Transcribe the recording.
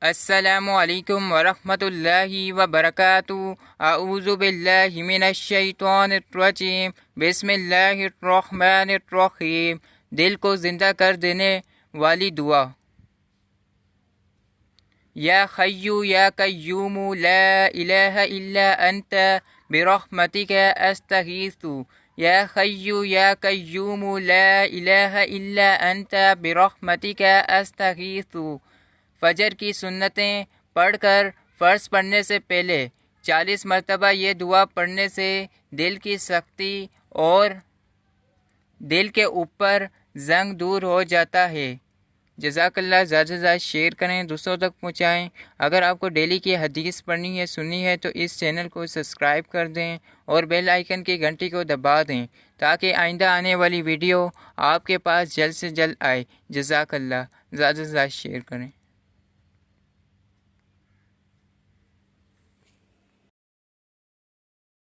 السلام علیکم ورحمۃ اللہ وبرکاتہ۔ اعوذ باللہ من الشیطان الرجیم، بسم اللہ الرحمن الرحیم۔ دل کو زندہ کر دینے والی دعا۔ یا حیّ یا قیوم لا الہ الا انت برحمتک استغیث۔ یا حیّ یا قیوم لا الہ الا انت برحمتک استغیث۔ فجر کی سنتیں پڑھ کر فرض پڑھنے سے پہلے 40 مرتبہ یہ دعا پڑھنے سے دل کی سختی اور دل کے اوپر زنگ دور ہو جاتا ہے۔ جزاک اللہ۔ زیادہ سے زیادہ شیئر کریں، دوسروں تک پہنچائیں۔ اگر آپ کو ڈیلی کی حدیث پڑھنی ہے، سننی ہے تو اس چینل کو سبسکرائب کر دیں اور بیل آئیکن کی گھنٹی کو دبا دیں تاکہ آئندہ آنے والی ویڈیو آپ کے پاس جلد سے جلد آئے۔ جزاک اللہ۔ زیادہ سے زیادہ شیئر کریں۔